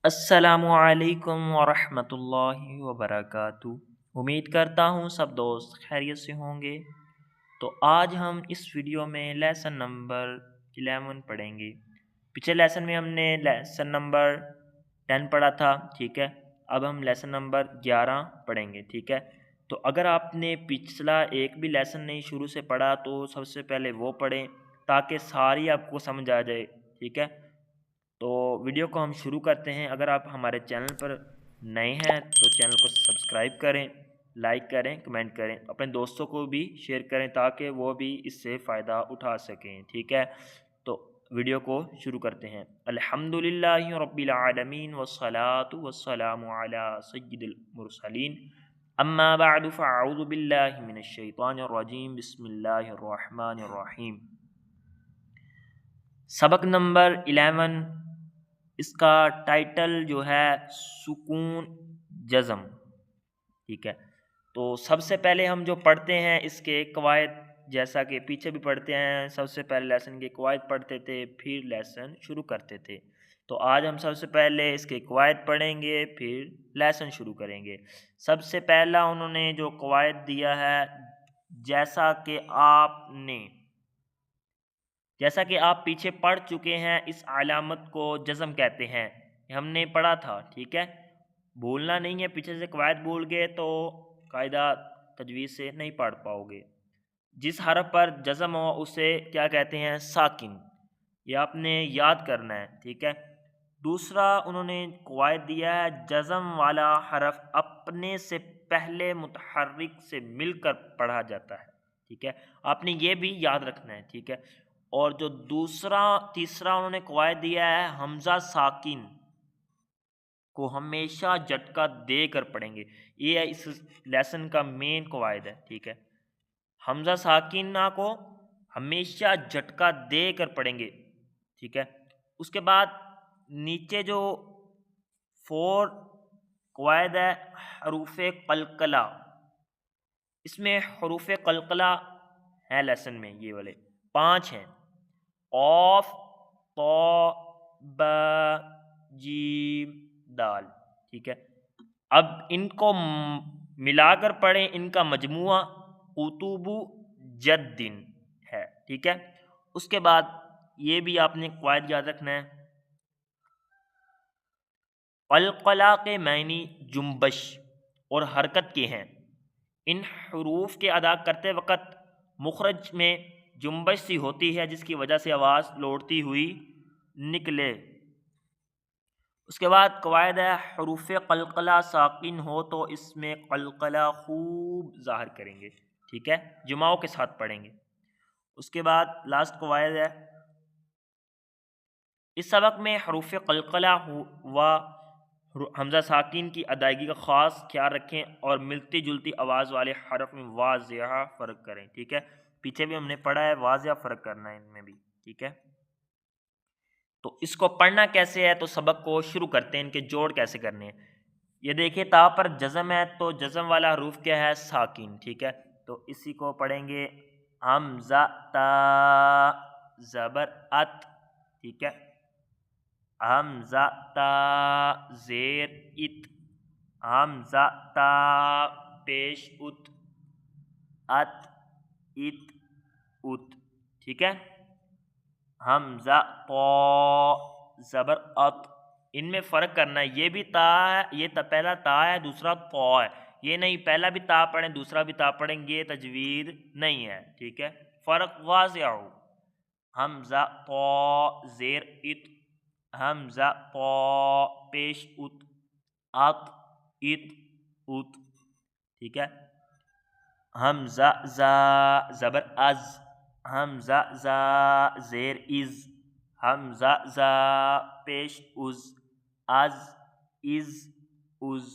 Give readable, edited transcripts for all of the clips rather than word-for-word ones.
अस्सलामुअलैकुम वरहमतुल्लाहि वबरकातुहू। उम्मीद करता हूँ सब दोस्त खैरियत से होंगे। तो आज हम इस वीडियो में लेसन नंबर 11 पढ़ेंगे। पिछले लेसन में हमने लेसन नंबर 10 पढ़ा था, ठीक है। अब हम लेसन नंबर 11 पढ़ेंगे, ठीक है। तो अगर आपने पिछला एक भी लेसन नहीं शुरू से पढ़ा तो सबसे पहले वो पढ़ें ताकि सारी आपको समझ आ जाए, ठीक है। तो वीडियो को हम शुरू करते हैं। अगर आप हमारे चैनल पर नए हैं तो चैनल को सब्सक्राइब करें, लाइक करें, कमेंट करें, अपने दोस्तों को भी शेयर करें ताकि वो भी इससे फ़ायदा उठा सकें, ठीक है। तो वीडियो को शुरू करते हैं। अल्हम्दुलिल्लाहि रब्बिल आलमीन वस्सलातु वस्सलामु अला सय्यिदिल मुरसलीन अम्मा बअदु फ़अऊज़ु बिल्लाहि मिनश शैतानिर रजीम बिस्मिल्लाहिर रहमानिर रहीम। सबक नंबर 11, इसका टाइटल जो है सुकून जज़म, ठीक है। तो सबसे पहले हम जो पढ़ते हैं इसके कवायद, जैसा कि पीछे भी पढ़ते हैं, सबसे पहले लेसन के कवायद पढ़ते थे फिर लेसन शुरू करते थे। तो आज हम सबसे पहले इसके कवायद पढ़ेंगे फिर लेसन शुरू करेंगे। सबसे पहला उन्होंने जो कवायद दिया है, जैसा कि आप पीछे पढ़ चुके हैं, इस अलामत को जज़म कहते हैं, हमने पढ़ा था, ठीक है। भूलना नहीं है, पीछे से कवायद भूल गए तो कायदा तजवीज़ से नहीं पढ़ पाओगे। जिस हरफ पर जज़म हो उसे क्या कहते हैं? साकिन। ये आपने याद करना है, ठीक है। दूसरा उन्होंने कवायद दिया है, जज़म वाला हरफ अपने से पहले मुतहर्रिक से मिलकर पढ़ा जाता है, ठीक है। आपने ये भी याद रखना है, ठीक है। और जो तीसरा उन्होंने कवायद दिया है, हमज़ा साकिन को हमेशा झटका देकर पढ़ेंगे। ये इस लेसन का मेन कवायद है, ठीक है। हमज़ा साकिना को हमेशा झटका देकर पढ़ेंगे, ठीक है। उसके बाद नीचे जो 4 कवायद है, हरूफ़े कलकला, इसमें हरूफ़े कलकला है लेसन में, ये वाले 5 हैं। ऑफ, तो, ब, जीम, दाल, ठीक है। अब इनको मिलाकर पढ़ें, इनका मजमुआ कुतुबु जद्दिन है, ठीक है। उसके बाद ये भी आपने कवायद याद रखना है, कलकला के मायनी जुम्बश और हरकत के हैं। इन हरूफ के अदा करते वक़्त मुखरज में जुम्बश सी होती है जिसकी वजह से आवाज़ लौटती हुई निकले। उसके बाद कवायद है, हरूफ कलकला साकिन हो तो इसमें कलकला खूब ज़ाहिर करेंगे, ठीक है, जुमाओं के साथ पढ़ेंगे। उसके बाद लास्ट कवायद है, इस सबक में हरूफ कलकला व हमज़ा साकिन की अदायगी का ख़ास ख्याल रखें और मिलती जुलती आवाज़ वाले हरफ में वाज़िया फ़र्क करें, ठीक है। पीछे भी हमने पढ़ा है, वाज़िया फ़र्क करना है इनमें भी, ठीक है। तो इसको पढ़ना कैसे है, तो सबक को शुरू करते हैं, इनके जोड़ कैसे करने हैं। ये देखिए, ता पर जज़म है तो जज़म वाला हरूफ क्या है? साकिन, ठीक है। तो इसी को पढ़ेंगे, हमज़ा ता ज़बर अत, ठीक है। हमज़ा ता ज़ेर इत, हमज़ा ता पेश उत, अत इत उत, ठीक है। हमज़ा तो ज़बर अत, इनमें फ़र्क करना है। ये भी ता है, ये पहला ता है, दूसरा तो है। ये नहीं पहला भी ता पढ़ें दूसरा भी ता पढ़ेंगे, ये तजवीद नहीं है, ठीक है। फ़र्क वाज़िह हो। हमज़ा तो ज़ेर इत, हमज़ा तो पेश उत, अत इत उत, ठीक है। हमज़ा ज़ा ज़बर अज़, हमज़ा ज़ा ज़ेर इज़, हमज़ा ज़ा पेश उज़, अज़ इज़ उज़,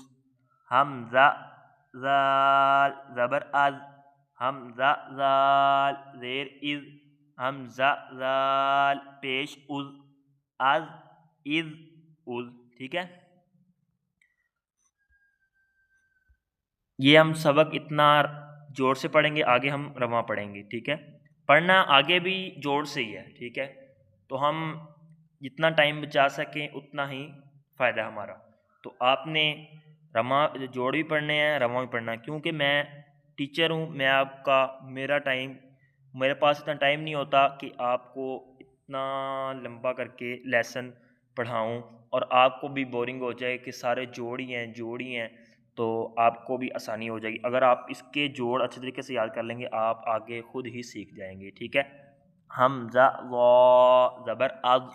हमज़ा ज़ाल ज़बर अज़, हमज़ा ज़ाल ज़ेर इज़, हमज़ा ज़ाल पेश उज़, अज़ इज़ उज़, ठीक है। ये हम सबक इतना जोर से पढ़ेंगे, आगे हम रवा पढ़ेंगे, ठीक है। पढ़ना आगे भी जोर से ही है, ठीक है। तो हम जितना टाइम बचा सकें उतना ही फ़ायदा हमारा। तो आपने रमा जोड़ भी पढ़ने हैं, रमा भी पढ़ना है, क्योंकि मैं टीचर हूँ, मैं आपका मेरे पास इतना टाइम नहीं होता कि आपको इतना लंबा करके लेसन पढ़ाऊँ और आपको भी बोरिंग हो जाए कि सारे जोड़ ही हैं, तो आपको भी आसानी हो जाएगी। अगर आप इसके जोड़ अच्छे तरीके से याद कर लेंगे, आप आगे खुद ही सीख जाएंगे। ठीक है। हमज़ा ज़ ज़बर अज़,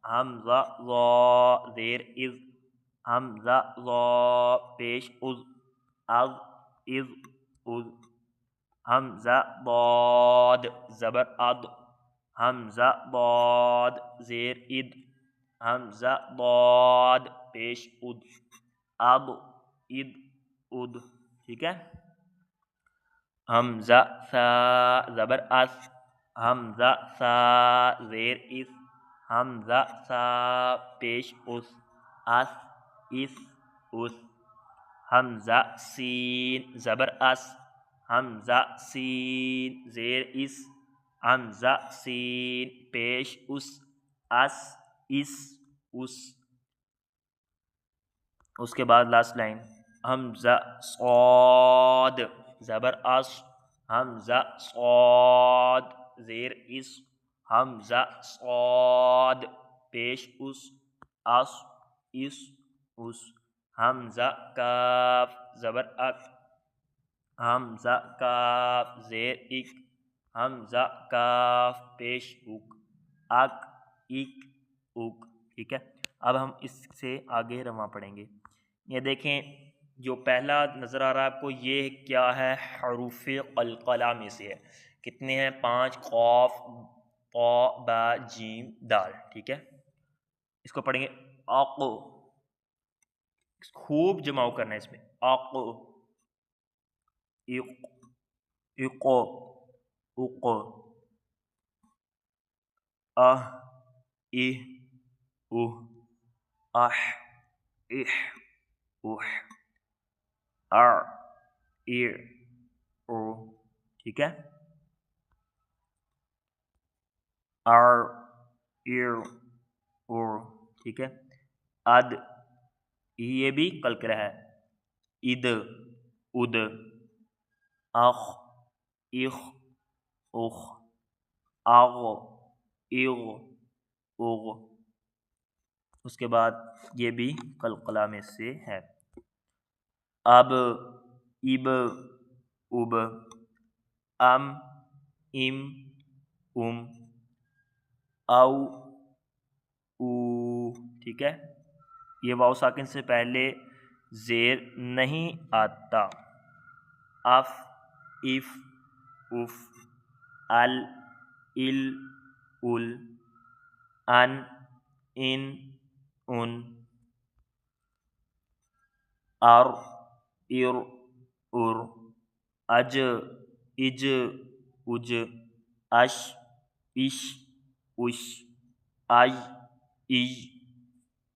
हमज़ा ज़ ज़ेर इज़, हमज़ा ज़ पेश उज़, अज़ इज़ उज़, हमज़ा ज़ाद ज़बर अद, हमज़ा ज़ाद ज़ेर इद, हमज़ा ज़ाद पेश उद, अब इद उद। ठीक है। हमज़ा सा ज़बर अस, हमज़ा सा ज़ेर इस, हमज़ा सा पेश उस, अस इस उस, हमज़ा सीन ज़बर अस, हमज़ा सीन ज़ेर इस, हमज़ा सीन पेश उस, अस इस उस। उसके बाद लास्ट लाइन, हमज़ा सॉद ज़बर अस, हमज़ा सॉद ज़ेर इस, हमज़ा सॉद पेश उस, अस इस उस, हमज़ा काफ ज़बर अक, हमज़ा काफ ज़ेर इक, हमज़ा काफ पेश उक, अक इक उक। ठीक है। अब हम इससे आगे रमा पढ़ेंगे। ये देखें, जो पहला नज़र आ रहा है आपको, ये क्या है, हरूफ क़लक़ला में से है। कितने हैं? 5, क़ाफ क़ा बा जीम दाल। ठीक है। इसको पढ़ेंगे आक़ो, खूब जमाव करना है इसमें, आक़ो, इक़, इक़ो, उक़ो, अह, इह, उह, अह, इह, उह, अर, इर, उ। ठीक है। अर, इर, उर। ठीक है। अद, ये भी कलकरा है, इद, उद, अख, इख, उख, आग, इग, उग। उसके बाद ये भी कलकला में से है। अब, इब, उब, अम, इम, उम, औ, ऊ। ठीक है। ये वाव साकिन से पहले ज़ेर नहीं आता। अफ, इफ, उफ, अल, इल, उल, अन, इन, उन, अर, इर, उर, अज, इज, उज, अश, इश, उश, आई, इज।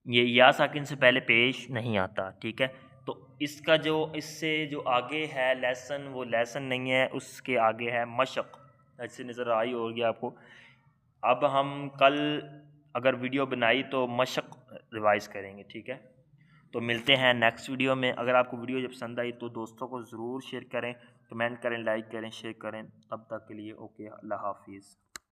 ये या साकिन से पहले पेश नहीं आता। ठीक है। तो इसका जो इससे जो आगे है लेसन, वो लेसन नहीं है, उसके आगे है मशक। ऐसे नज़र आई होगी आपको। अब हम कल अगर वीडियो बनाई तो मशक रिवाइज़ करेंगे। ठीक है। तो मिलते हैं नेक्स्ट वीडियो में। अगर आपको वीडियो जब पसंद आई तो दोस्तों को ज़रूर शेयर करें, कमेंट करें, लाइक करें, शेयर करें। तब तक के लिए ओके, अल्लाह हाफिज़।